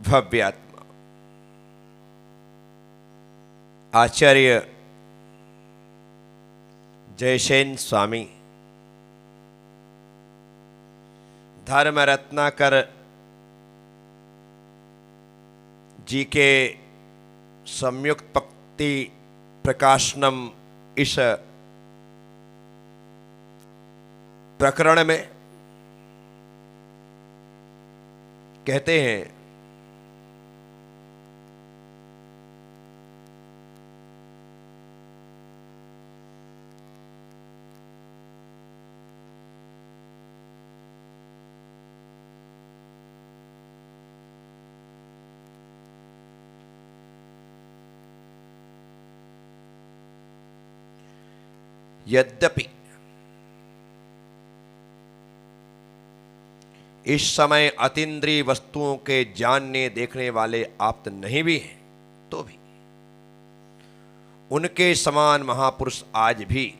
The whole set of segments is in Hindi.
भव्यात्मा आचार्य जयसेन स्वामी धर्म रत्नाकर जी के संयुक्त पंक्ति प्रकाशनम इस प्रकरण में कहते हैं यद्यपि इस समय अतीन्द्रिय वस्तुओं के जानने देखने वाले आप्त नहीं भी हैं, तो भी उनके समान महापुरुष आज भी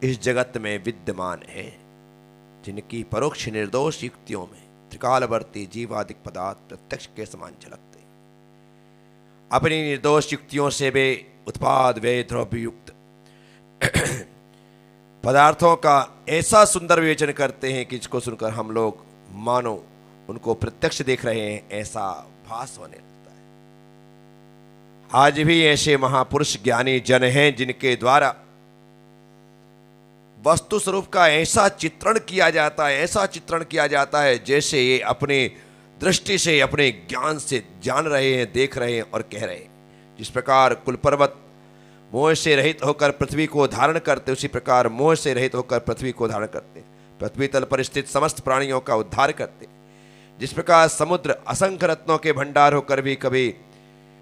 इस जगत में विद्यमान हैं, जिनकी परोक्ष निर्दोष युक्तियों में त्रिकालवर्ती जीवादिक पदार्थ प्रत्यक्ष के समान झलकते हैं। अपनी निर्दोष युक्तियों से वे उत्पाद व्यय द्रव्य युक्त पदार्थों का ऐसा सुंदर विवेचन करते हैं कि जिसको सुनकर हम लोग मानो उनको प्रत्यक्ष देख रहे हैं, ऐसा भास होने लगता है। आज भी ऐसे महापुरुष ज्ञानी जन हैं जिनके द्वारा वस्तु स्वरूप का ऐसा चित्रण किया जाता है, ऐसा चित्रण किया जाता है जैसे ये अपने दृष्टि से अपने ज्ञान से जान रहे हैं, देख रहे हैं और कह रहे हैं। जिस प्रकार कुल पर्वत मोह से रहित होकर पृथ्वी को धारण करते, उसी प्रकार मोह से रहित होकर पृथ्वी को धारण करते, पृथ्वी तल पर स्थित समस्त प्राणियों का उद्धार करते। जिस प्रकार समुद्र असंख्य रत्नों के भंडार होकर भी कभी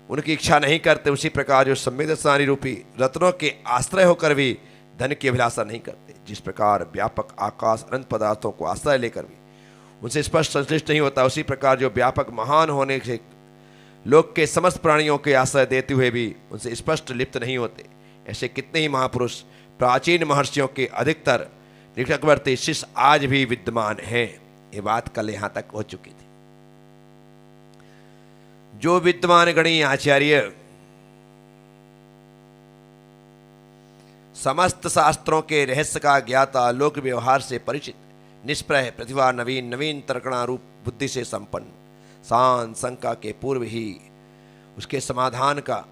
उनकी इच्छा नहीं करते, उसी प्रकार जो संवेदनशाली रूपी रत्नों के आश्रय होकर भी धन की अभिलाषा नहीं करते। जिस प्रकार व्यापक आकाश अनंत पदार्थों को आश्रय लेकर भी उनसे स्पष्ट संश्लिष्ट नहीं होता, उसी प्रकार जो व्यापक महान होने से लोक के समस्त प्राणियों के आश्रय देते हुए भी उनसे स्पष्ट लिप्त नहीं होते, ऐसे कितने ही महापुरुष प्राचीन महर्षियों के अधिकतर निकटवर्ती शिष्य आज भी विद्यमान हैं। ये बात कल यहां तक हो चुकी थी। जो विद्यमान गणीय आचार्य समस्त शास्त्रों के रहस्य का ज्ञाता, लोक व्यवहार से परिचित, निष्प्रह प्रतिभा, नवीन नवीन तर्कणा रूप बुद्धि से संपन्न, शांत शंका के पूर्व ही उसके समाधान का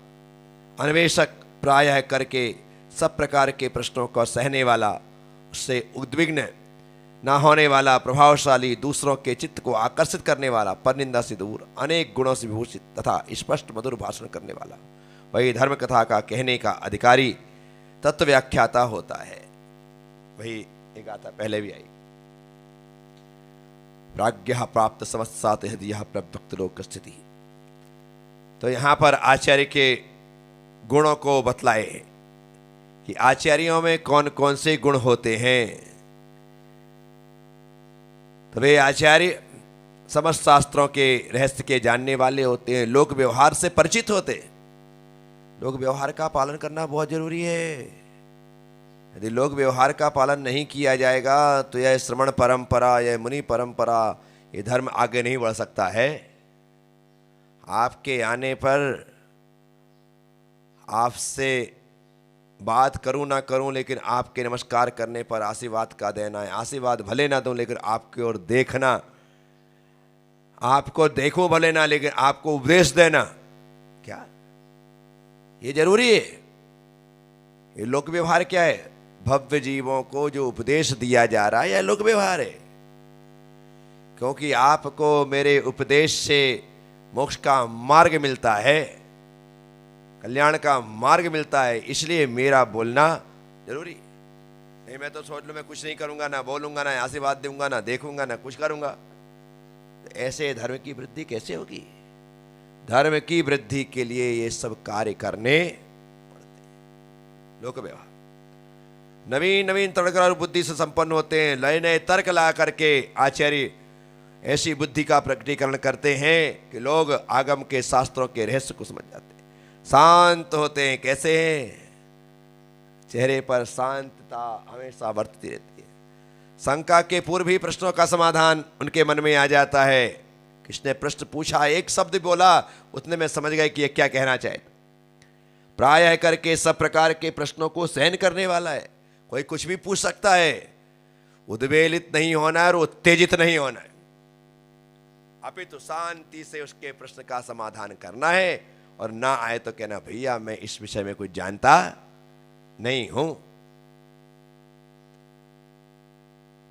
अन्वेषक प्रायः करके सब प्रकार के प्रश्नों को सहने वाला, उससे उद्विग्न ना होने वाला, प्रभावशाली, दूसरों के चित्त को आकर्षित करने वाला, परनिंदा से दूर, अनेक गुणों से विभूषित तथा स्पष्ट मधुर भाषण करने वाला, वही धर्म कथा का कहने का अधिकारी तत्व व्याख्याता होता है। वही एक गाथा पहले भी आई, प्राज्ञः प्राप्त समस्तात हृदयः प्रभक्त लोक स्थिति। तो यहां पर आचार्य के गुणों को बतलाए कि आचार्यों में कौन कौन से गुण होते हैं। तो वे आचार्य समस्त शास्त्रों के रहस्य के जानने वाले होते हैं, लोक व्यवहार से परिचित होते हैं। लोक व्यवहार का पालन करना बहुत जरूरी है। यदि लोक व्यवहार का पालन नहीं किया जाएगा तो यह श्रवण परंपरा, यह मुनि परंपरा, ये धर्म आगे नहीं बढ़ सकता है। आपके आने पर आपसे बात करूं ना करूं, लेकिन आपके नमस्कार करने पर आशीर्वाद का देना है। आशीर्वाद भले ना दूं लेकिन आपकी ओर देखना, आपको देखूं भले ना लेकिन आपको उपदेश देना, क्या ये जरूरी है? ये लोक व्यवहार क्या है? भव्य जीवों को जो उपदेश दिया जा रहा है यह लोक व्यवहार है। क्योंकि आपको मेरे उपदेश से मोक्ष का मार्ग मिलता है, कल्याण का मार्ग मिलता है, इसलिए मेरा बोलना जरूरी। नहीं मैं तो सोच लूं मैं कुछ नहीं करूंगा, ना बोलूंगा, ना आशीर्वाद दूंगा, ना देखूंगा, ना कुछ करूंगा, तो ऐसे धर्म की वृद्धि कैसे होगी? धर्म की वृद्धि के लिए ये सब कार्य करने पड़ते। लोक व्यवहार नवीन नवीन तर्करार बुद्धि से संपन्न होते हैं। नए नए तर्क ला करके आचार्य ऐसी बुद्धि का प्रकटीकरण करते हैं कि लोग आगम के शास्त्रों के रहस्य को समझ जाते हैं। शांत होते हैं। कैसे हैं? चेहरे पर शांतता हमेशा बरतती रहती है। शंका के पूर्व ही प्रश्नों का समाधान उनके मन में आ जाता है। किसने प्रश्न पूछा, एक शब्द बोला, उतने में समझ गए कि ये क्या कहना चाहे। प्रायः करके सब प्रकार के प्रश्नों को सहन करने वाला है। कोई कुछ भी पूछ सकता है, उद्वेलित नहीं होना है और उत्तेजित नहीं होना है, अपितु शांति से उसके प्रश्न का समाधान करना है। और ना आए तो कहना भैया मैं इस विषय में कुछ जानता नहीं हूं।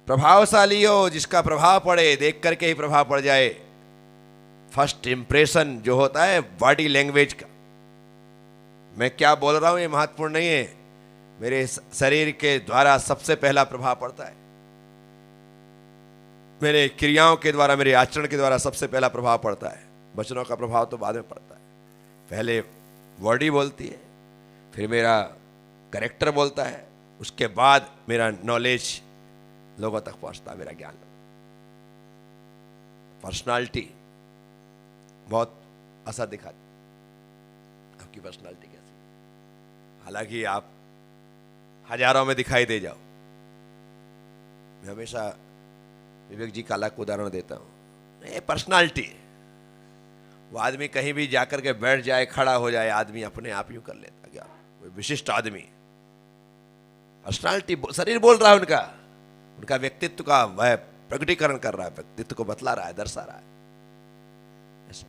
प्रभावशाली हो, जिसका प्रभाव पड़े, देख करके ही प्रभाव पड़ जाए। फर्स्ट इंप्रेशन जो होता है बॉडी लैंग्वेज का, मैं क्या बोल रहा हूं ये महत्वपूर्ण नहीं है, मेरे शरीर के द्वारा सबसे पहला प्रभाव पड़ता है। मेरे क्रियाओं के द्वारा, मेरे आचरण के द्वारा सबसे पहला प्रभाव पड़ता है। वचनों का प्रभाव तो बाद में पड़ता है। पहले बॉडी बोलती है, फिर मेरा कैरेक्टर बोलता है, उसके बाद मेरा नॉलेज लोगों तक पहुंचता है, मेरा ज्ञान। पर्सनालिटी बहुत असर दिखाती, आपकी पर्सनालिटी कैसी। हालांकि आप हजारों में दिखाई दे जाओ। मैं हमेशा विवेक जी काला को उदाहरण देता हूं। ये पर्सनालिटी है। वो आदमी कहीं भी जाकर के बैठ जाए, खड़ा हो जाए, आदमी अपने आप यूं कर लेता। क्या कोई विशिष्ट आदमी, पर्सनालिटी, शरीर बोल रहा है उनका व्यक्तित्व का वह प्रकटीकरण कर रहा है, व्यक्तित्व को बतला रहा है, दर्शा रहा है। ऐसे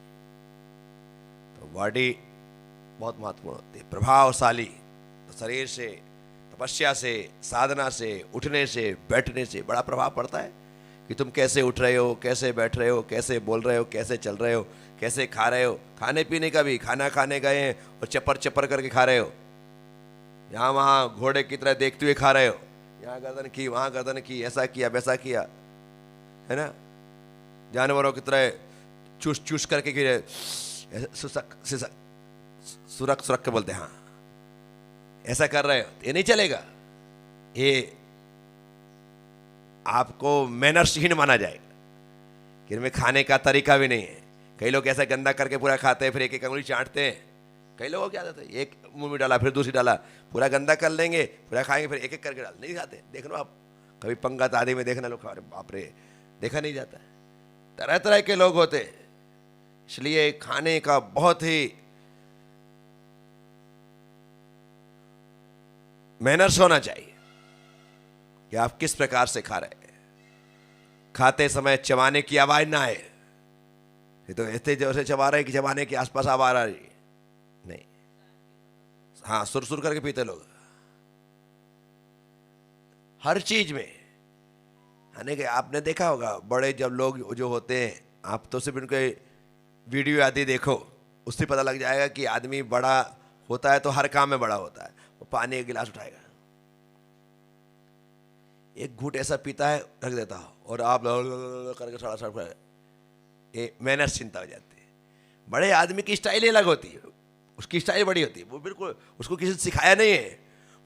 तो बॉडी बहुत महत्वपूर्ण होती है। प्रभावशाली तो शरीर से, तपस्या से, साधना से, उठने से, बैठने से बड़ा प्रभाव पड़ता है कि तुम कैसे उठ रहे हो, कैसे बैठ रहे हो, कैसे बोल रहे हो, कैसे चल रहे हो, कैसे खा रहे हो। खाने पीने का भी, खाना खाने गए हैं और चपर चपर करके खा रहे हो, यहाँ वहाँ घोड़े की तरह देखते हुए खा रहे हो, यहाँ गर्दन की, वहाँ गर्दन की, ऐसा किया वैसा किया, है ना। जानवरों की तरह चूस चूस करके गिरे, सुरक सुरक के बोलते हैं, हाँ ऐसा कर रहे हो, ये नहीं चलेगा। ये आपको मैनर्सहीन माना जाएगा कि इनमें खाने का तरीका भी नहीं है। कई लोग ऐसा गंदा करके पूरा खाते हैं, फिर एक एक अंगुली चाटते हैं। कई लोगों क्या आदत है, एक मुंह में डाला, फिर दूसरी डाला, पूरा गंदा कर लेंगे, पूरा खाएंगे, फिर एक एक करके डाल, नहीं खाते। देख लो आप कभी पंगत आदि में देखना, लोग खा रहे, बाप रे, देखा नहीं जाता है। तरह तरह के लोग होते हैं। इसलिए खाने का बहुत ही मैनर्स होना चाहिए कि आप किस प्रकार से खा रहे हैं। खाते समय चबाने की आवाज ना आए। ये तो ऐसे जैसे चबा रहे कि चबाने के आसपास आवाज आ रही नहीं। हाँ, सुर करके पीते लोग हर चीज में। यानी कि आपने देखा होगा बड़े जब लोग जो होते हैं, आप तो सिर्फ उनके वीडियो आदि देखो, उससे पता लग जाएगा कि आदमी बड़ा होता है तो हर काम में बड़ा होता है। वो पानी एक गिलास उठाएगा, एक घूंट ऐसा पीता है, रख देता हो, और आप करके साड़ा साड़, ये मैनर्स चिंता हो जाती है। बड़े आदमी की स्टाइल ही अलग होती है, उसकी स्टाइल बड़ी होती है। वो बिल्कुल उसको किसी ने सिखाया नहीं है,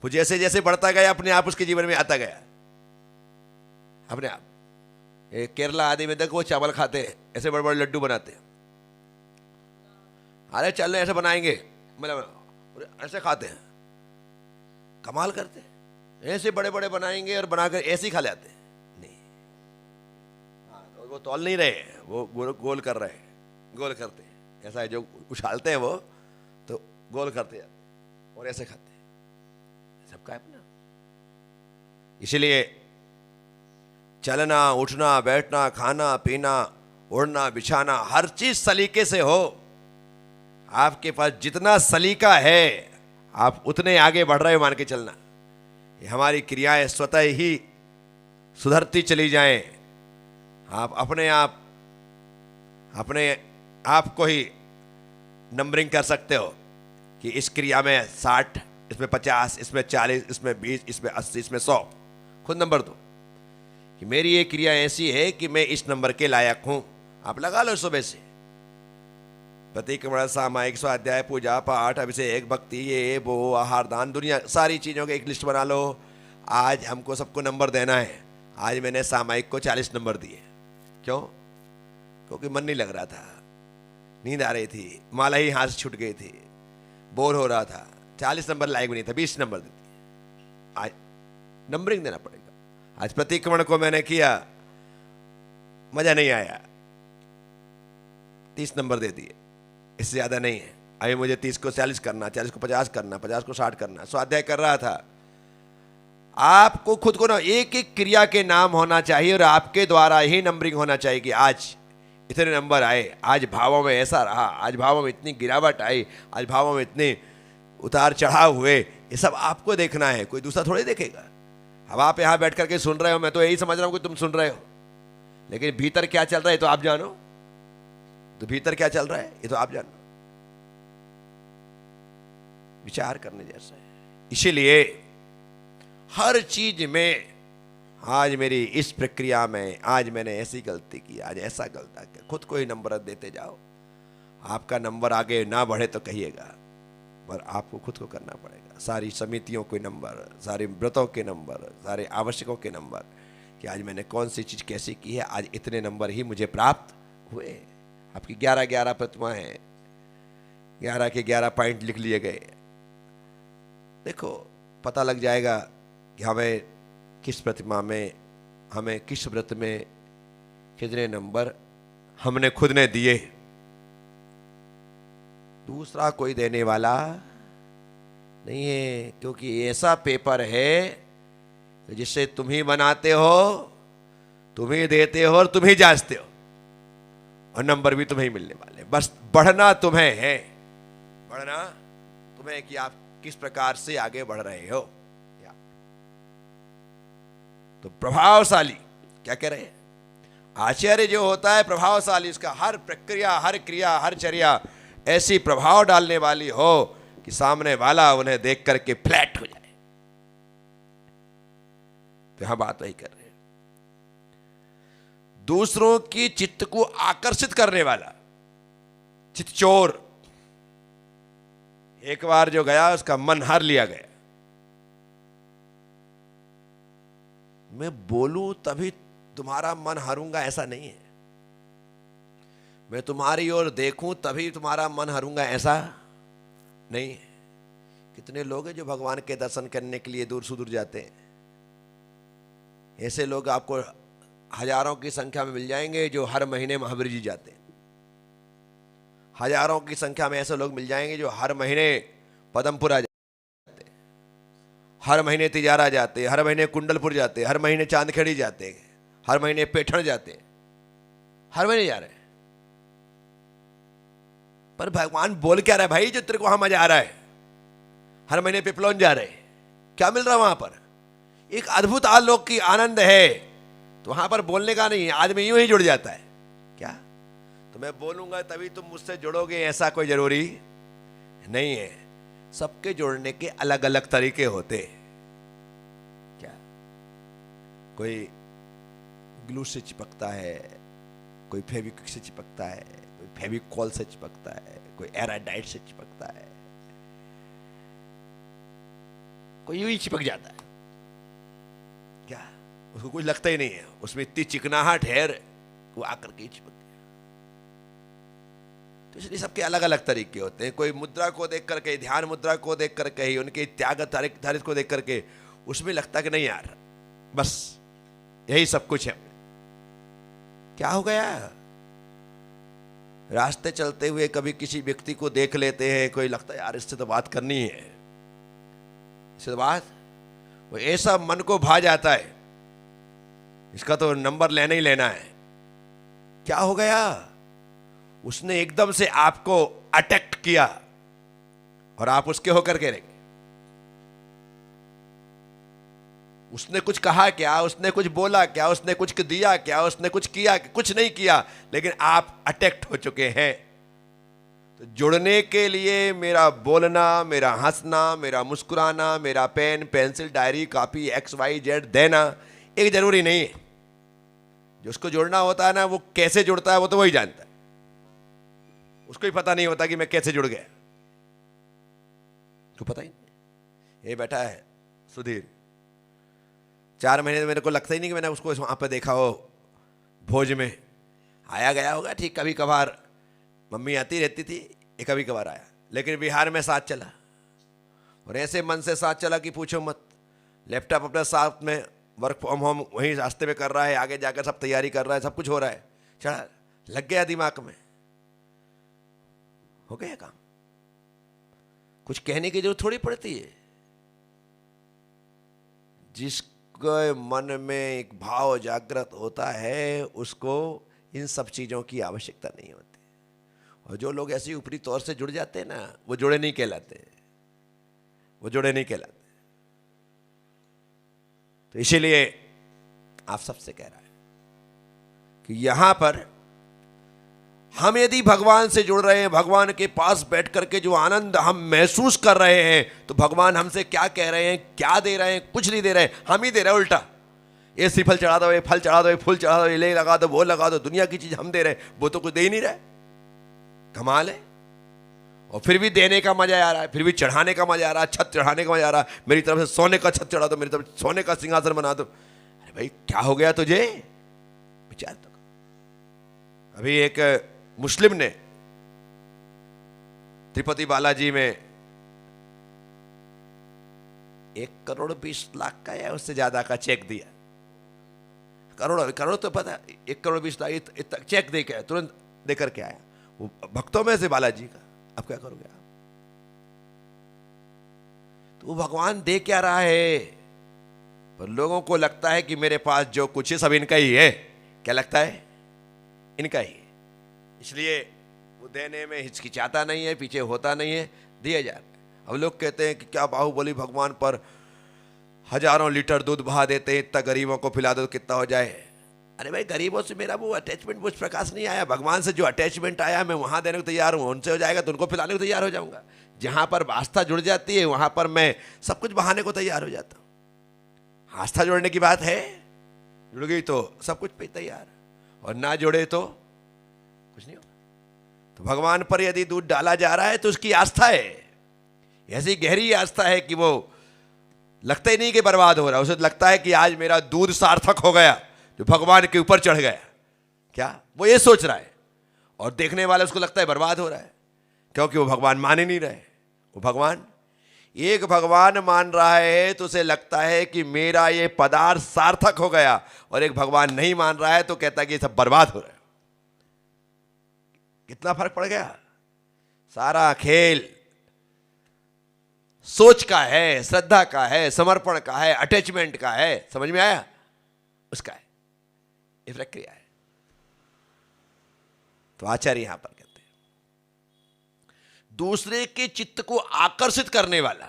वो जैसे जैसे बढ़ता गया अपने आप उसके जीवन में आता गया अपने आप। केरला आदि में देखो वो चावल खाते हैं, ऐसे बड़े बड़े लड्डू बनाते हैं। अरे चल ऐसे बनाएंगे, मतलब ऐसे खाते हैं, कमाल करते हैं। ऐसे बड़े बड़े बनाएंगे और बनाकर ऐसे ही खा लेते हैं। नहीं, हाँ, तो वो तौल नहीं रहे, वो गोल कर रहे हैं, गोल करते हैं। ऐसा है जो उछालते हैं वो तो गोल करते जाते और ऐसे खाते हैं। सबका अपना। इसलिए चलना, उठना, बैठना, खाना पीना, उड़ना, बिछाना, हर चीज सलीके से हो। आपके पास जितना सलीका है आप उतने आगे बढ़ रहे हो मान के चलना। हमारी क्रियाएं स्वतः ही सुधरती चली जाएं। आप अपने आप को ही नंबरिंग कर सकते हो कि इस क्रिया में 60, इसमें 50, इसमें 40, इसमें 20, इसमें 80, इसमें 100। खुद नंबर दो कि मेरी ये क्रिया ऐसी है कि मैं इस नंबर के लायक हूं। आप लगा लो सुबह से। प्रतिक्रमण, सामायिक, स्वाध्याय, पूजा पाठ, अभिषेक, भक्ति, ये वो, आहार, दान, दुनिया सारी चीज़ों की एक लिस्ट बना लो। आज हमको सबको नंबर देना है। आज मैंने सामायिक को 40 नंबर दिए। क्यों? क्योंकि मन नहीं लग रहा था, नींद आ रही थी, माला ही हाथ से छूट गई थी, बोर हो रहा था। 40 नंबर लायक भी नहीं था, 20 नंबर देती। आज नंबरिंग देना पड़ेगा। आज प्रतिक्रमण को मैंने किया, मजा नहीं आया, 30 नंबर दे दिए, इससे ज़्यादा नहीं है। अभी मुझे 30 को 40 करना, 40 को 50 करना, 50 को 60 करना। स्वाध्याय कर रहा था। आपको खुद को ना एक एक क्रिया के नाम होना चाहिए और आपके द्वारा ही नंबरिंग होना चाहिए कि आज इतने नंबर आए, आज भावों में ऐसा रहा, आज भावों में इतनी गिरावट आई, आज भावों में इतने उतार चढ़ाव हुए। ये सब आपको देखना है, कोई दूसरा थोड़ी देखेगा। अब आप यहां बैठ करके सुन रहे हो, मैं तो यही समझ रहा हूं कि तुम सुन रहे हो, लेकिन भीतर क्या चल रहा है तो आप जानो। तो भीतर क्या चल रहा है ये तो आप जानो। विचार करने जैसा है। इसीलिए हर चीज में, आज मेरी इस प्रक्रिया में आज मैंने ऐसी गलती की, आज ऐसा गलता किया, खुद को ही नंबर देते जाओ। आपका नंबर आगे ना बढ़े तो कहिएगा, पर आपको खुद को करना पड़ेगा। सारी समितियों के नंबर, सारे व्रतों के नंबर, सारे आवश्यकों के नंबर, कि आज मैंने कौन सी चीज कैसी की है, आज इतने नंबर ही मुझे प्राप्त हुए। आपकी 11 प्रतिमा है, 11 के 11 पॉइंट लिख लिए गए। देखो पता लग जाएगा कि हमें किस प्रतिमा में, हमें किस व्रत में कितने नंबर हमने खुद ने दिए। दूसरा कोई देने वाला नहीं है, क्योंकि ऐसा पेपर है जिससे तुम ही बनाते हो, तुम ही देते हो और तुम ही जांचते हो, और नंबर भी तुम्हें ही मिलने वाले। बस बढ़ना तुम्हें है, बढ़ना तुम्हें कि आप किस प्रकार से आगे बढ़ रहे हो। तो प्रभावशाली क्या कह रहे हैं, आचार्य जो होता है प्रभावशाली, इसका हर प्रक्रिया, हर क्रिया, हर चर्या ऐसी प्रभाव डालने वाली हो कि सामने वाला उन्हें देख करके फ्लैट हो जाए। तो हम बात वही कर रहे हैं, दूसरों की चित्त को आकर्षित करने वाला चित्तचोर। एक बार जो गया उसका मन हर लिया गया। मैं बोलूं तभी तुम्हारा मन हरूंगा ऐसा नहीं है, मैं तुम्हारी ओर देखूं तभी तुम्हारा मन हरूंगा ऐसा नहीं है। कितने लोग हैं जो भगवान के दर्शन करने के लिए दूर सुदूर जाते हैं। ऐसे लोग आपको हजारों की संख्या में मिल जाएंगे जो हर महीने महावीर जी जाते हैं। हजारों की संख्या में ऐसे लोग मिल जाएंगे जो हर महीने पदमपुरा जाते, हर महीने तिजारा जाते, हर महीने कुंडलपुर जाते, हर महीने चांदखेड़ी जाते, हर महीने पेठण जाते, हर महीने जा रहे हैं। पर भगवान बोल क्या रहा है भाई, जो तेरे को वहां मजा आ रहा है, हर महीने पिपलौन जा रहे, क्या मिल रहा है वहां पर? एक अद्भुत आलोक की आनंद है। तो वहां पर बोलने का नहीं, आदमी यूं ही जुड़ जाता है। क्या तो मैं बोलूंगा तभी तुम मुझसे जुड़ोगे ऐसा कोई जरूरी नहीं है। सबके जुड़ने के अलग अलग तरीके होते। क्या कोई ग्लू से चिपकता है, कोई फेविक्विक से चिपकता है, कोई फेविकॉल से चिपकता है, कोई एराडाइट से चिपकता है, कोई यूं ही चिपक जाता है। क्या उसको कुछ लगता ही नहीं है, उसमें इतनी चिकनाहट है वो आकर के चिपक गया। तो इसलिए सबके अलग अलग तरीके होते हैं। कोई मुद्रा को देख करके, ध्यान मुद्रा को देख करके ही, उनके त्याग धारित को देख करके उसमें लगता कि नहीं यार बस यही सब कुछ है। क्या हो गया, रास्ते चलते हुए कभी किसी व्यक्ति को देख लेते हैं, कोई लगता है यार इससे तो बात करनी है, इससे तो बात, वो ऐसा मन को भा जाता है इसका तो नंबर लेना ही लेना है। क्या हो गया, उसने एकदम से आपको अटैक किया और आप उसके होकर के रह गए। उसने कुछ कहा क्या, उसने कुछ बोला क्या, उसने कुछ दिया क्या, उसने कुछ किया, कुछ नहीं किया, लेकिन आप अटैक्ट हो चुके हैं। तो जुड़ने के लिए मेरा बोलना, मेरा हंसना, मेरा मुस्कुराना, मेरा pen pencil diary copy XYZ देना एक जरूरी नहीं है। जिसको जुड़ना होता है ना, वो कैसे जुड़ता है वो तो वही जानता है। उसको ही पता नहीं होता कि मैं कैसे जुड़ गया, तो पता ही नहीं। ये बैठा है सुधीर, 4 महीने मेरे को लगता ही नहीं कि मैंने उसको वहां पर देखा हो। भोज में आया गया होगा, ठीक, कभी कभार मम्मी आती रहती थी, ये कभी कभार आया, लेकिन बिहार में साथ चला और ऐसे मन से साथ चला कि पूछो मत। लैपटॉप अपने साथ में, वर्क फ्रॉम होम वहीं रास्ते में कर रहा है, आगे जाकर सब तैयारी कर रहा है, सब कुछ हो रहा है, चढ़ा लग गया दिमाग में। हो गया काम। कुछ कहने की जरूरत थोड़ी पड़ती है। जिसके मन में एक भाव जागृत होता है उसको इन सब चीजों की आवश्यकता नहीं होती। और जो लोग ऐसे ऊपरी तौर से जुड़ जाते हैं ना, वो जुड़े नहीं कहलाते, वो जुड़े नहीं कहलाते। तो इसीलिए आप सबसे कह रहा है कि यहां पर हम यदि भगवान से जुड़ रहे हैं, भगवान के पास बैठ करके जो आनंद हम महसूस कर रहे हैं, तो भगवान हमसे क्या कह रहे हैं, क्या दे रहे हैं? कुछ नहीं दे रहे हैं, हम ही दे रहे हैं उल्टा। ये श्रीफल चढ़ा दो, ये फल चढ़ा दो, ये फूल चढ़ा दो, ये ले लगा दो, वो लगा दो, दुनिया की चीज हम दे रहे हैं, वो तो कुछ दे ही नहीं रहा है। कमाल है। और फिर भी देने का मजा आ रहा है, फिर भी चढ़ाने का मजा आ रहा है, छत चढ़ाने का मजा आ रहा है। मेरी तरफ से सोने का छत चढ़ा दो, मेरी तरफ सोने का सिंहासन बना दो। अरे भाई क्या हो गया तुझे? विचार तो। अभी एक मुस्लिम ने तिरुपति बालाजी में 1,20,00,000 का या उससे ज्यादा का चेक दिया। करोड़ तो पता, 1,20,00,000 चेक दे के तुरंत देकर के आया, वो भक्तों में से बालाजी का। अब क्या करोगे आप? तो वो भगवान दे क्या रहा है? पर लोगों को लगता है कि मेरे पास जो कुछ है सब इनका ही है। क्या लगता है? इनका ही है। इसलिए वो देने में हिचकिचाता नहीं है, पीछे होता नहीं है, दिए जा रहे। अब लोग कहते हैं कि क्या बाहुबली भगवान पर हजारों लीटर दूध बहा देते हैं, इतना गरीबों को पिला दो तो कितना हो जाए। अरे भाई गरीबों से मेरा वो अटैचमेंट उस प्रकाश नहीं आया। भगवान से जो अटैचमेंट आया मैं वहां देने को तैयार हूं। उनसे हो जाएगा तो उनको पिलाने को तैयार हो जाऊंगा। जहां पर आस्था जुड़ जाती है वहां पर मैं सब कुछ बहाने को तैयार हो जाता हूं। आस्था जोड़ने की बात है, जुड़ गई तो सब कुछ पे तैयार, और ना जुड़े तो कुछ नहीं होगा। तो भगवान पर यदि दूध डाला जा रहा है तो उसकी आस्था है, ऐसी गहरी आस्था है कि वो लगता ही नहीं कि बर्बाद हो रहा है। उसे लगता है कि आज मेरा दूध सार्थक हो गया, जो भगवान के ऊपर चढ़ गया। क्या वो ये सोच रहा है? और देखने वाले उसको लगता है बर्बाद हो रहा है, क्योंकि वो भगवान मान ही नहीं रहे। वो भगवान, एक भगवान मान रहा है तो उसे लगता है कि मेरा ये पदार्थ सार्थक हो गया, और एक भगवान नहीं मान रहा है तो कहता है कि सब बर्बाद हो रहा है। कितना फर्क पड़ गया? सारा खेल सोच का है, श्रद्धा का है, समर्पण का है, अटैचमेंट का है। समझ में आया? उसका है, ये प्रक्रिया है। तो आचार्य यहां पर कहते हैं दूसरे के चित्त को आकर्षित करने वाला,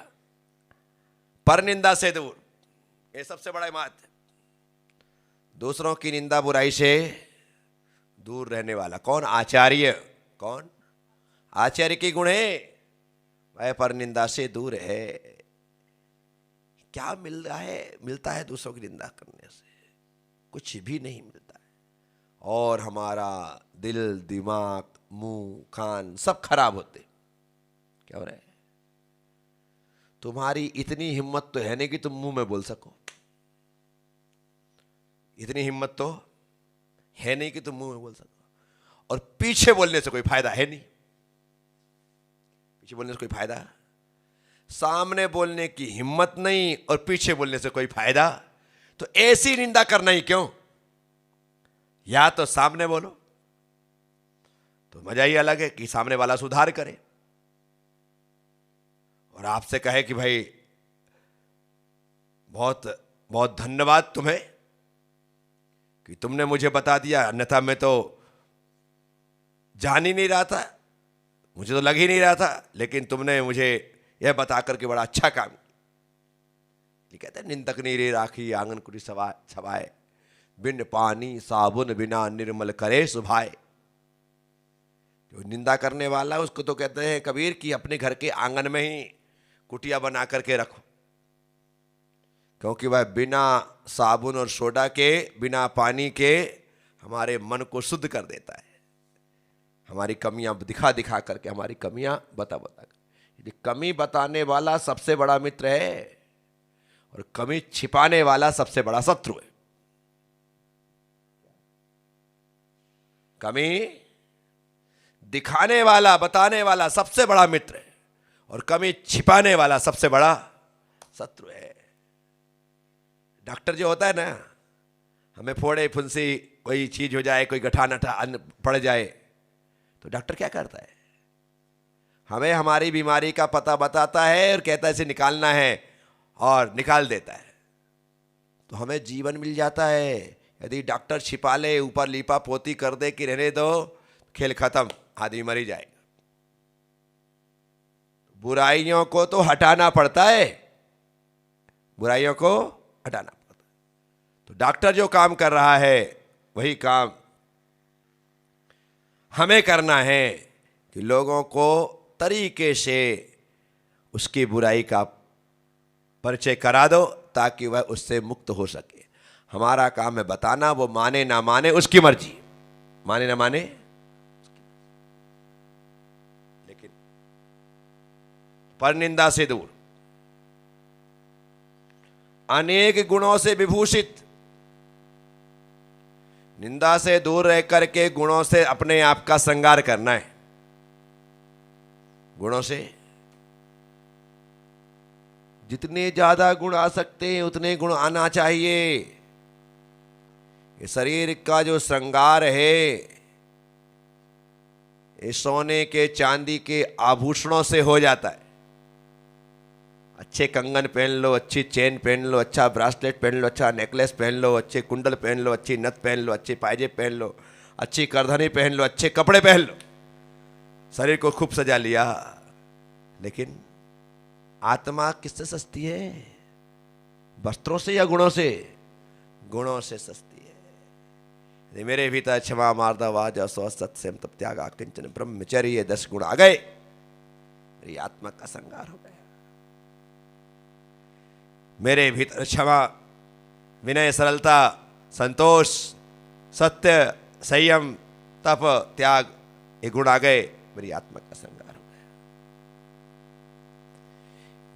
पर निंदा से दूर, ये सबसे बड़ा बात है। दूसरों की निंदा बुराई से दूर रहने वाला कौन? आचार्य। कौन? आचार्य के गुण है वह पर निंदा से दूर है। क्या मिल रहा है? मिलता है दूसरों की निंदा करने से कुछ भी नहीं मिलता है, और हमारा दिल, दिमाग, मुंह, कान सब खराब होते। क्या हो रहा है? तुम्हारी इतनी हिम्मत तो है नहीं कि तुम मुंह में बोल सको। इतनी हिम्मत तो है नहीं कि तुम मुंह में बोल सको। और पीछे बोलने से कोई फायदा है नहीं। पीछे बोलने से कोई फायदा, सामने बोलने की हिम्मत नहीं और पीछे बोलने से कोई फायदा। तो ऐसी निंदा करना ही क्यों? या तो सामने बोलो तो मजा ही अलग है कि सामने वाला सुधार करे और आपसे कहे कि भाई बहुत बहुत धन्यवाद तुम्हें कि तुमने मुझे बता दिया, अन्यथा मैं तो जान ही नहीं रहा था, मुझे तो लग ही नहीं रहा था, लेकिन तुमने मुझे यह बता करके बड़ा अच्छा काम। ये कहते हैं निंदक नीरे राखी आंगन कुटी छवाए, बिन पानी साबुन बिना निर्मल करे सुभाए। जो निंदा करने वाला उसको तो कहते हैं कबीर कि अपने घर के आंगन में ही कुटिया बना करके रखो, क्योंकि वह बिना साबुन और सोडा के, बिना पानी के हमारे मन को शुद्ध कर देता है। हमारी कमियां दिखा दिखा करके, हमारी कमियां बता बता कर। कमी बताने वाला सबसे बड़ा मित्र है और कमी छिपाने वाला सबसे बड़ा शत्रु है। कमी दिखाने वाला, बताने वाला सबसे बड़ा मित्र है और कमी छिपाने वाला सबसे बड़ा शत्रु है। डॉक्टर जो होता है ना, हमें फोड़े फुंसी कोई चीज हो जाए, कोई गठा नठा पड़ जाए, तो डॉक्टर क्या करता है? हमें हमारी बीमारी का पता बताता है और कहता है इसे निकालना है और निकाल देता है, तो हमें जीवन मिल जाता है। यदि डॉक्टर छिपा ले, ऊपर लीपा पोती कर दे कि रहने दो, खेल खत्म, आदमी मर ही जाएगा। बुराइयों को तो हटाना पड़ता है, बुराइयों को हटाना पड़ता है। तो डॉक्टर जो काम कर रहा है वही काम हमें करना है कि लोगों को तरीके से उसकी बुराई का परिचय करा दो ताकि वह उससे मुक्त हो सके। हमारा काम है बताना, वो माने ना माने उसकी मर्जी, माने ना माने। लेकिन परनिंदा से दूर, अनेक गुणों से विभूषित, निंदा से दूर रह करके गुणों से अपने आप का श्रृंगार करना है। गुणों से जितने ज्यादा गुण आ सकते हैं उतने गुण आना चाहिए। ये शरीर का जो श्रृंगार है ये सोने के चांदी के आभूषणों से हो जाता है। अच्छे कंगन पहन लो, अच्छी चेन पहन लो, अच्छा ब्रासलेट पहन लो, अच्छा नेकलेस पहन लो, अच्छे कुंडल पहन लो, अच्छी नथ पहन लो, अच्छे पायजेब पहन लो, अच्छी करधनी पहन लो, अच्छे कपड़े पहन लो, शरीर को खूब सजा लिया। लेकिन आत्मा किससे सस्ती है? वस्त्रों से या गुणों से? गुणों से सस्ती है। यदि मेरे भीतर क्षमा, मार्दव, वाजव, सौ, सत्संग, तप, त्याग, किंचन, ब्रह्मचर्य 10 गुण आ गए, मेरी आत्मा का श्रृंगार हो गया। मेरे भीतर क्षमा, विनय, सरलता, संतोष, सत्य, संयम, तप, त्याग, ये गुण आ गए, मेरी आत्मा का श्रृंगार हो गया।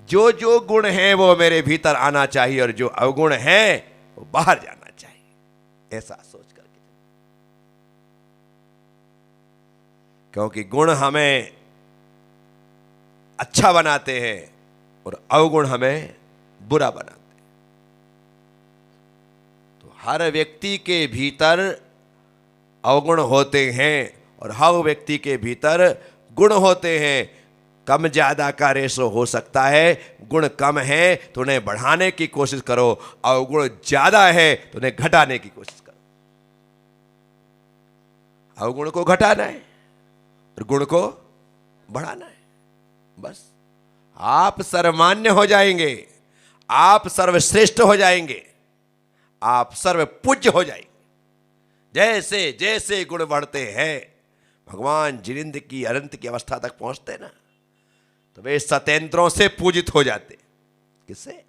जो जो गुण हैं वो मेरे भीतर आना चाहिए और जो अवगुण हैं वो बाहर जाना चाहिए, ऐसा सोच करके। क्योंकि गुण हमें अच्छा बनाते हैं और अवगुण हमें बुरा बनाते। तो हर व्यक्ति के भीतर अवगुण होते हैं और हर व्यक्ति के भीतर गुण होते हैं। कम ज्यादा का रेशो हो सकता है। गुण कम है तो उन्हें बढ़ाने की कोशिश करो, अवगुण ज्यादा है तो उन्हें घटाने की कोशिश करो। अवगुण को घटाना है और गुण को बढ़ाना है, बस। आप सर्वमान्य हो जाएंगे, आप सर्वश्रेष्ठ हो जाएंगे, आप सर्वपूज्य हो जाएंगे। जैसे जैसे गुण बढ़ते हैं, भगवान जिनिंद की अनंत की अवस्था तक पहुंचते ना, तो वे सतेंद्रों से पूजित हो जाते। किससे?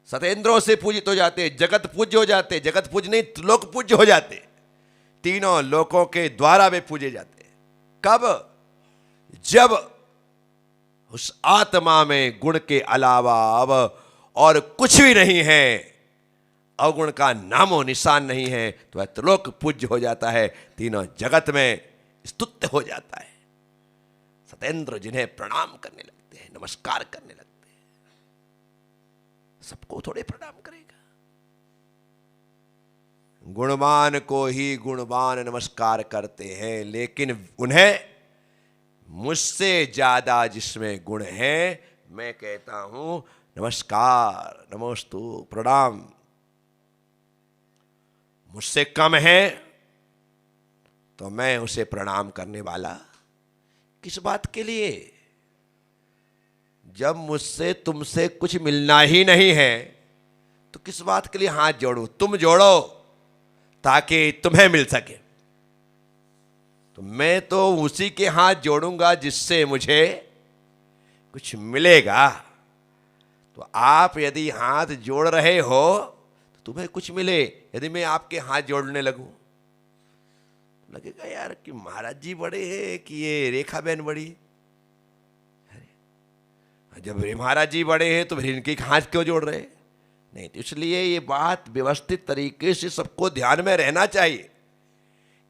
सतेंद्रों से पूजित हो जाते, जगत पूज्य हो जाते। जगत पूज्य नहीं, लोक पूज्य हो जाते। तीनों लोकों के द्वारा वे पूजे जाते। कब? जब उस आत्मा में गुण के अलावा अब और कुछ भी नहीं है, अवगुण का नामो निशान नहीं है, तो वह त्रिलोक पूज्य हो जाता है, तीनों जगत में स्तुत्य हो जाता है। सतेंद्र जिन्हें प्रणाम करने लगते हैं, नमस्कार करने लगते हैं, सबको थोड़े प्रणाम करेगा? गुणवान को ही गुणवान नमस्कार करते हैं, लेकिन उन्हें मुझसे ज्यादा जिसमें गुण है, मैं कहता हूं नमस्कार, नमोस्तु, प्रणाम। मुझसे कम है तो मैं उसे प्रणाम करने वाला किस बात के लिए? जब मुझसे तुमसे कुछ मिलना ही नहीं है तो किस बात के लिए हाथ जोड़ूं? तुम जोड़ो ताकि तुम्हें मिल सके। तो मैं तो उसी के हाथ जोड़ूंगा जिससे मुझे कुछ मिलेगा। तो आप यदि हाथ जोड़ रहे हो तो तुम्हें कुछ मिले। यदि मैं आपके हाथ जोड़ने लगूं, लगेगा यार कि महाराज जी बड़े हैं कि ये रेखा बहन बड़ी। जब महाराज जी बड़े हैं तो फिर इनके हाथ क्यों जोड़ रहे? नहीं, तो इसलिए ये बात व्यवस्थित तरीके से सबको ध्यान में रहना चाहिए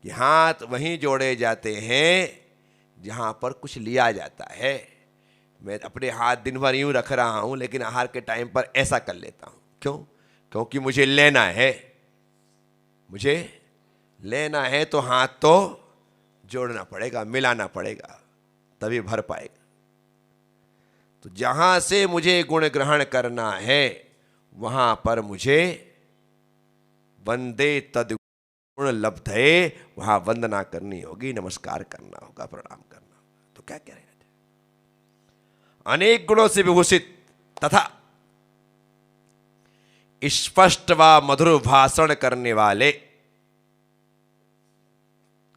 कि हाथ वहीं जोड़े जाते हैं जहां पर कुछ लिया जाता है। मैं अपने हाथ दिन भर यूं रख रहा हूं, लेकिन आहार के टाइम पर ऐसा कर लेता हूं। क्यों? क्योंकि मुझे लेना है। मुझे लेना है तो हाथ तो जोड़ना पड़ेगा, मिलाना पड़ेगा। तभी भर पाएगा। तो जहां से मुझे गुण ग्रहण करना है वहां पर मुझे वंदे तद्गुण लब्धये, वहां वंदना करनी होगी, नमस्कार करना होगा, प्रणाम करना होगा। तो क्या कह रहे हैं? अनेक गुणों से विभूषित तथा स्पष्ट व मधुर भाषण करने वाले।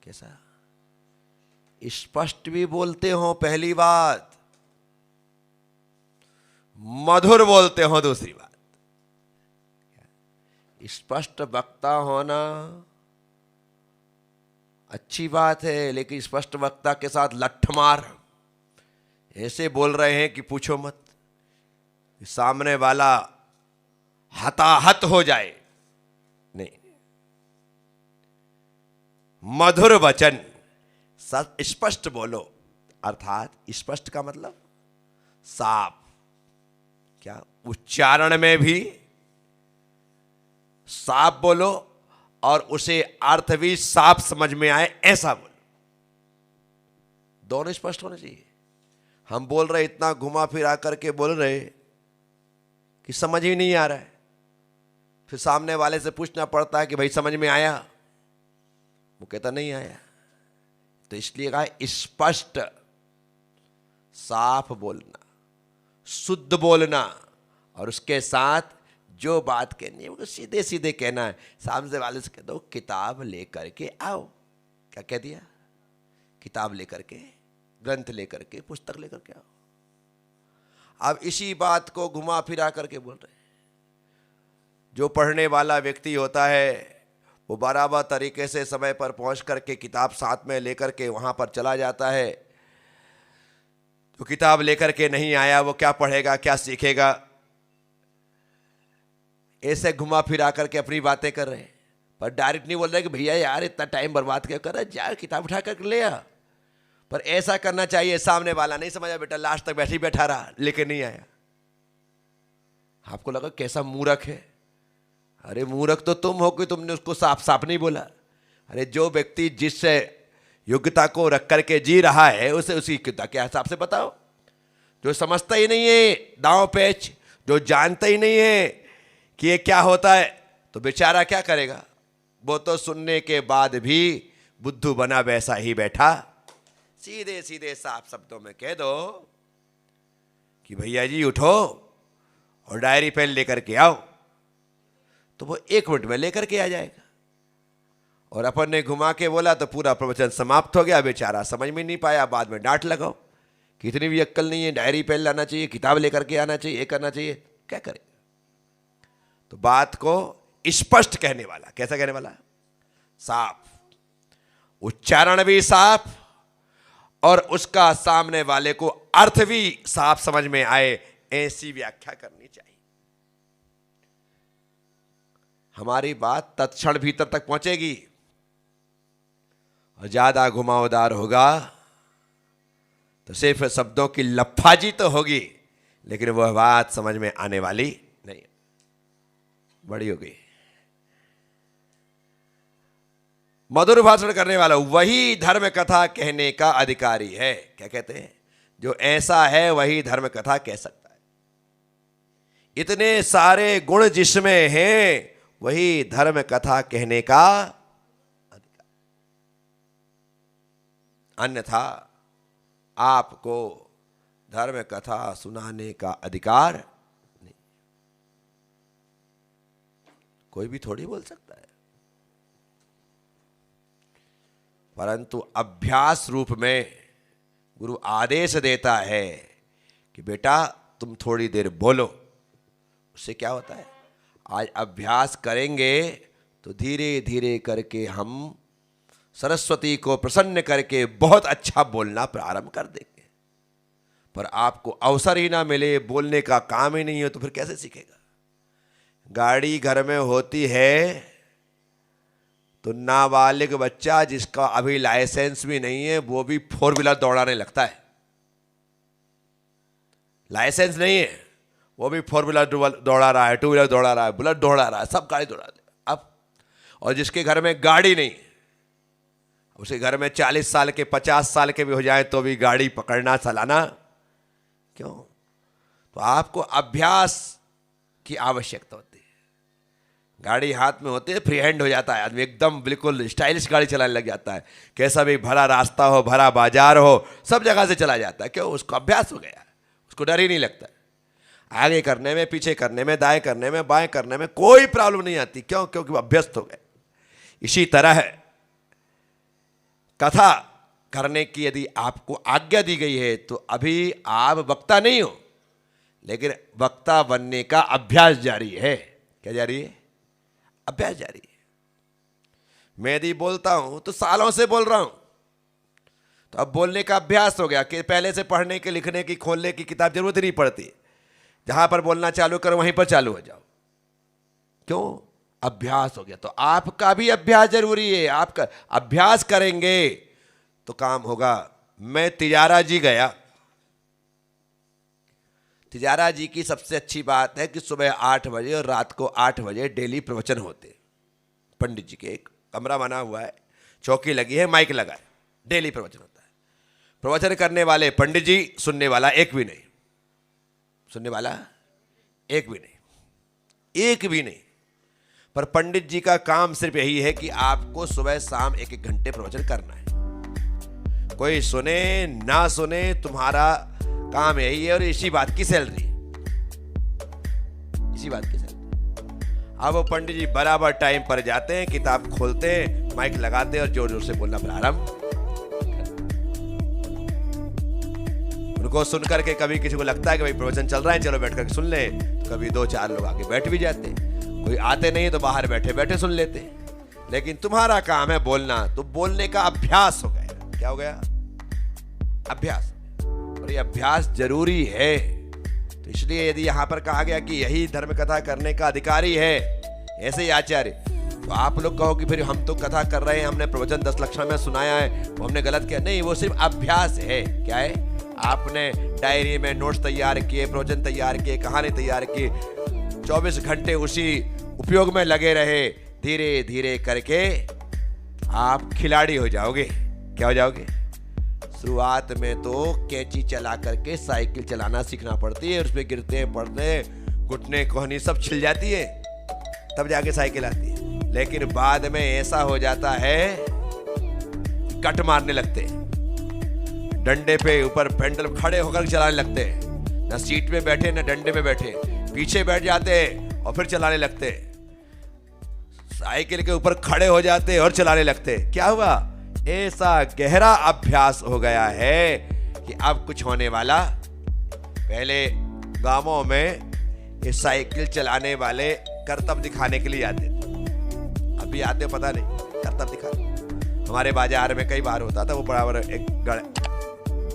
कैसा? स्पष्ट भी बोलते हो पहली बात, मधुर बोलते हो दूसरी बात। स्पष्ट वक्ता होना अच्छी बात है, लेकिन स्पष्ट वक्ता के साथ लठमार ऐसे बोल रहे हैं कि पूछो मत, सामने वाला हताहत हो जाए। नहीं, मधुर वचन, स्पष्ट बोलो। अर्थात स्पष्ट का मतलब साफ। क्या? उच्चारण में भी साफ बोलो और उसे अर्थ भी साफ समझ में आए, ऐसा बोलो। दोनों स्पष्ट होने चाहिए। हम बोल रहे इतना घुमा फिरा करके बोल रहे कि समझ ही नहीं आ रहा है, फिर सामने वाले से पूछना पड़ता है कि भाई समझ में आया? वो कहता नहीं आया। तो इसलिए कहा स्पष्ट, साफ बोलना, शुद्ध बोलना, और उसके साथ जो बात कहनी है वो सीधे सीधे कहना है। सामने वाले से कह दो किताब लेकर के आओ। क्या कह दिया? किताब लेकर के, ग्रंथ लेकर के, पुस्तक लेकर के आओ। अब इसी बात को घुमा फिरा करके बोल रहे हैं। जो पढ़ने वाला व्यक्ति होता है वो बराबर तरीके से समय पर पहुंच करके किताब साथ में लेकर के वहां पर चला जाता है। तो किताब लेकर के नहीं आया, वो क्या पढ़ेगा, क्या सीखेगा? ऐसे घुमा फिरा करके अपनी बातें कर रहे हैं, पर डायरेक्ट नहीं बोल रहे कि भैया यार इतना टाइम बर्बाद क्यों कर रहा है, जा किताब उठा करके ले आ। पर ऐसा करना चाहिए, सामने वाला नहीं समझा, बेटा लास्ट तक बैठा रहा लेके नहीं आया। आपको लगा कैसा मूर्ख है? अरे मूर्ख तो तुम हो कि तुमने उसको साफ साफ नहीं बोला। अरे जो व्यक्ति जिस योग्यता को रख करके जी रहा है उसे उसी योग्यता के हिसाब से बताओ। जो समझता ही नहीं है दांव पेच, जो जानता ही नहीं है कि ये क्या होता है, तो बेचारा क्या करेगा? वो तो सुनने के बाद भी बुद्धू बना वैसा ही बैठा। सीधे सीधे साफ शब्दों में कह दो कि भैया जी उठो और डायरी पेन लेकर के आओ, तो वो 1 मिनट में लेकर के आ जाएगा। और अपन ने घुमा के बोला तो पूरा प्रवचन समाप्त हो गया, बेचारा समझ में नहीं पाया। बाद में डांट लगाओ कि इतनी भी अक्ल नहीं है, डायरी पेन लाना चाहिए, किताब लेकर के आना चाहिए, ये करना चाहिए। क्या करे? तो बात को स्पष्ट कहने वाला, कैसा कहने वाला? साफ, उच्चारण भी साफ और उसका सामने वाले को अर्थ भी साफ समझ में आए, ऐसी व्याख्या करनी चाहिए। हमारी बात तत्क्षण भीतर तक पहुंचेगी। और ज्यादा घुमावदार होगा तो सिर्फ शब्दों की लफाजी तो होगी, लेकिन वह बात समझ में आने वाली नहीं, बड़ी होगी। मधुर भाषण करने वाला वही धर्म कथा कहने का अधिकारी है। क्या कहते हैं? जो ऐसा है वही धर्म कथा कह सकता है। इतने सारे गुण जिसमें हैं वही धर्म कथा कहने का अधिकार। अन्यथा आपको धर्म कथा सुनाने का अधिकार नहीं। कोई भी थोड़ी बोल सकता है, परंतु अभ्यास रूप में गुरु आदेश देता है कि बेटा तुम थोड़ी देर बोलो। उससे क्या होता है? आज अभ्यास करेंगे तो धीरे धीरे करके हम सरस्वती को प्रसन्न करके बहुत अच्छा बोलना प्रारंभ कर देंगे। पर आपको अवसर ही ना मिले, बोलने का काम ही नहीं हो, तो फिर कैसे सीखेगा? गाड़ी घर में होती है तो नाबालिग बच्चा जिसका अभी लाइसेंस भी नहीं है वो भी 4 व्हीलर दौड़ाने लगता है। लाइसेंस नहीं है वो भी 4 व्हीलर दौड़ा रहा है, 2 व्हीलर दौड़ा रहा है, बुलेट दौड़ा रहा है, सब गाड़ी दौड़ा रहा है। अब और जिसके घर में गाड़ी नहीं, उसके घर में 40 साल के 50 साल के भी हो जाए तो भी गाड़ी पकड़ना चलाना क्यों? तो आपको अभ्यास की आवश्यकता होती है। गाड़ी हाथ में होती है, फ्री हैंड हो जाता है आदमी, एकदम बिल्कुल स्टाइलिश गाड़ी चलाने लग जाता है। कैसा भी भरा रास्ता हो, भरा बाजार हो, सब जगह से चला जाता है। क्यों? उसको अभ्यास हो गया, उसको डर ही नहीं लगता। आगे करने में, पीछे करने में, दाएं करने में, बाएं करने में कोई प्रॉब्लम नहीं आती। क्यों? क्योंकि वो अभ्यस्त हो गए। इसी तरह कथा करने की यदि आपको आज्ञा दी गई है तो अभी आप वक्ता नहीं हो, लेकिन वक्ता बनने का अभ्यास जारी है। क्या जारी है? अभ्यास जारी है। मैं यदि बोलता हूं तो सालों से बोल रहा हूं, तो अब बोलने का अभ्यास हो गया कि पहले से पढ़ने के, लिखने की, खोलने की किताब जरूरत ही नहीं पड़ती। जहां पर बोलना चालू करो वहीं पर चालू हो जाओ। क्यों? अभ्यास हो गया। तो आपका भी अभ्यास जरूरी है। आपका अभ्यास करेंगे तो काम होगा। मैं तिजारा जी गया। तिजारा जी की सबसे अच्छी बात है कि सुबह 8 बजे और रात को 8 बजे डेली प्रवचन होते। पंडित जी के एक कमरा बना हुआ है, चौकी लगी है, माइक लगा है, डेली प्रवचन होता है। प्रवचन करने वाले पंडित जी, सुनने वाला एक भी नहीं। सुनने वाला एक भी नहीं, एक भी नहीं। पर पंडित जी का काम सिर्फ यही है कि आपको सुबह शाम 1-1 घंटे प्रवचन करना है। कोई सुने ना सुने, तुम्हारा काम यही है। और इसी बात की सैलरी, इसी बात की सैलरी। अब वो पंडित जी बराबर टाइम पर जाते हैं, किताब खोलते हैं, माइक लगाते हैं और जोर जोर से बोलना प्रारंभ। उनको सुनकर के कभी किसी को लगता है कि भाई प्रवचन चल रहा है, चलो बैठ कर सुन ले, तो कभी 2-4 लोग आगे बैठ भी जाते। कोई आते नहीं तो बाहर बैठे बैठे सुन लेते। लेकिन तुम्हारा काम है बोलना, तो बोलने का अभ्यास हो गया। क्या हो गया? अभ्यास। और ये अभ्यास जरूरी है। तो इसलिए यदि यहां पर कहा गया कि यही धर्म कथा करने का अधिकारी है, ऐसे ही आचार्य, तो आप लोग कहो कि फिर हम तो कथा कर रहे हैं, हमने प्रवचन 10 लक्षण में सुनाया है, वो हमने गलत किया। नहीं, वो सिर्फ अभ्यास है। क्या है? आपने डायरी में नोट्स तैयार किए, प्रवचन तैयार किए, कहानी तैयार की, 24 घंटे उसी उपयोग में लगे रहे। धीरे धीरे करके आप खिलाड़ी हो जाओगे। क्या हो जाओगे? शुरुआत में तो कैंची चला करके साइकिल चलाना सीखना पड़ती है, उसमें गिरते पड़ते घुटने कोहनी सब छिल जाती है, तब जाके साइकिल आती है। लेकिन बाद में ऐसा हो जाता है, कट मारने लगते हैं, डंडे पे ऊपर पेंडल खड़े होकर चलाने लगते हैं। ना सीट में बैठे ना डंडे में बैठे, पीछे बैठ जाते हैं और फिर चलाने लगते हैं। साइकिल के ऊपर खड़े हो जाते हैं और चलाने लगते हैं। क्या हुआ? ऐसा गहरा अभ्यास हो गया है कि अब कुछ होने वाला। पहले गांवों में ये साइकिल चलाने वाले करतब दिखाने के लिए आते थे, अभी आते पता नहीं, करतब दिखाने। हमारे बाजार में कई बार होता था, वो बराबर एक गड़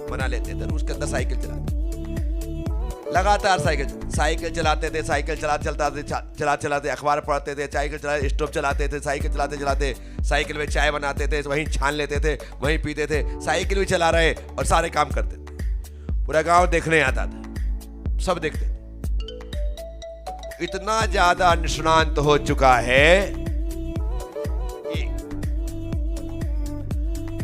बना लेते थे, उसके अंदर साइकिल चलाते, लगातार साइकिल चलाते थे। साइकिल चलाते अखबार पढ़ते थे, साइकिल चलाते स्टोव चलाते थे, साइकिल चलाते साइकिल में चाय बनाते थे, वहीं छान लेते थे, वहीं पीते थे, साइकिल भी चला रहे और सारे काम करते थे। पूरा गांव देखने आता था, सब देखते थे। इतना ज्यादा निष्णांत हो चुका है कि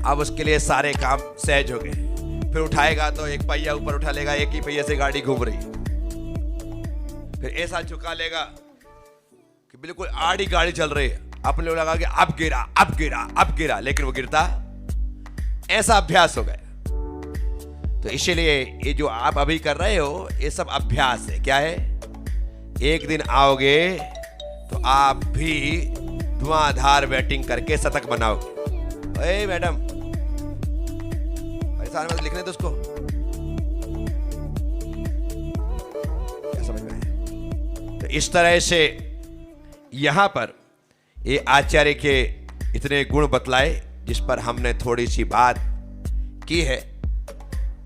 अब उसके लिए सारे काम सहज हो गए। फिर उठाएगा तो एक पहिया ऊपर उठा लेगा, एक ही पहिए से गाड़ी घूम रही। फिर ऐसा झुका लेगा कि बिल्कुल आड़ी गाड़ी चल रही है, अपने लोग लगा कि अब गिरा अब गिरा अब गिरा, लेकिन वो गिरता। ऐसा अभ्यास हो गया। तो इसीलिए ये जो आप अभी कर रहे हो, ये सब अभ्यास है। क्या है? एक दिन आओगे तो आप भी धुआंधार बैटिंग करके शतक बनाओगे। ए मैडम, में लिखने दो उसको। क्या समझ में आया? तो इस तरह से यहां पर ये आचार्य के इतने गुण बतलाए, जिस पर हमने थोड़ी सी बात की है।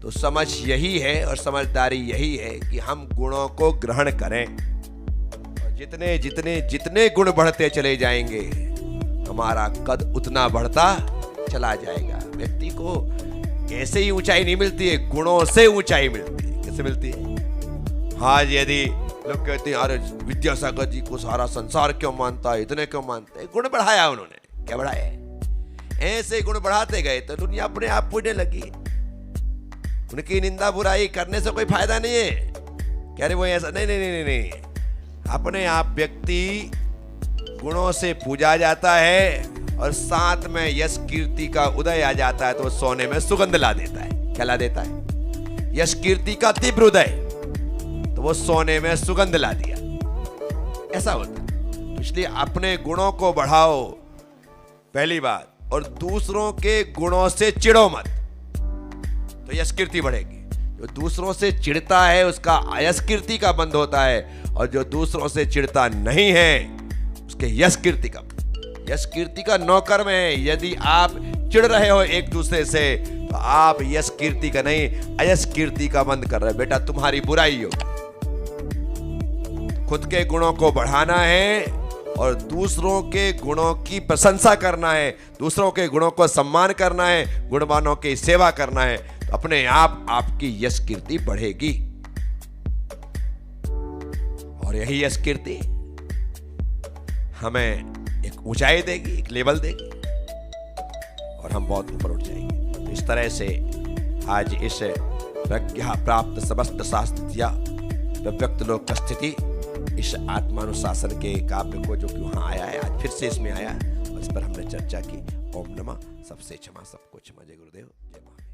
तो समझ यही है और समझदारी यही है कि हम गुणों को ग्रहण करें, और जितने जितने जितने गुण बढ़ते चले जाएंगे, हमारा कद उतना बढ़ता चला जाएगा। व्यक्ति को ऐसे ही ऊंचाई नहीं मिलती है, गुणों से ऊंचाई मिलती है। कैसे मिलती है? हाँ, यदि लोग कहते हैं अरे विद्यासागर जी को सारा संसार क्यों मानता है, इतने क्यों मानते हैं? गुण बढ़ाया उन्होंने। क्या बढ़ाया है? ऐसे गुण बढ़ाते गए तो दुनिया अपने आप पुण्य लगी। उनकी निंदा बुराई करने से कोई फायदा नहीं है। कह रहे वो ऐसा नहीं नहीं नहीं नहीं, अपने आप व्यक्ति गुणों से पूजा जाता है और साथ में यश कीर्ति का उदय आ जाता है तो वो सोने में सुगंध ला देता है। क्या ला देता है? यश कीर्ति का तीव्र उदय, तो वो सोने में सुगंध ला दिया। ऐसा होता है। तो इसलिए अपने गुणों को बढ़ाओ पहली बात, और दूसरों के गुणों से चिढ़ो मत, तो यश कीर्ति बढ़ेगी। जो दूसरों से चिढ़ता है उसका यश कीर्ति का बंद होता है, और जो दूसरों से चिढ़ता नहीं है उसके यश कीर्ति का नौकर में। यदि आप चिढ़ रहे हो एक दूसरे से तो आप यश कीर्ति का नहीं, अयश कीर्ति का बंद कर रहे हो। बेटा तुम्हारी बुराई हो। खुद के गुणों को बढ़ाना है और दूसरों के गुणों की प्रशंसा करना है, दूसरों के गुणों को सम्मान करना है, गुणवानों की सेवा करना है, तो अपने आप आपकी यश कीर्ति बढ़ेगी। और यही यश कीर्ति हमें एक ऊंचाई देगी, एक लेवल देगी, और हम बहुत ऊपर उठ जाएंगे। तो इस तरह से आज इस प्रज्ञा प्राप्त समस्त शास्त्रिया व्यक्त लोक स्थिति, इस आत्मानुशासन के काव्य को जो कि वहां आया है, आज फिर से इसमें आया और इस पर हमने चर्चा की। ओम नमः। सबसे क्षमा, सबको क्षमा। जय गुरुदेव, जय महावीर।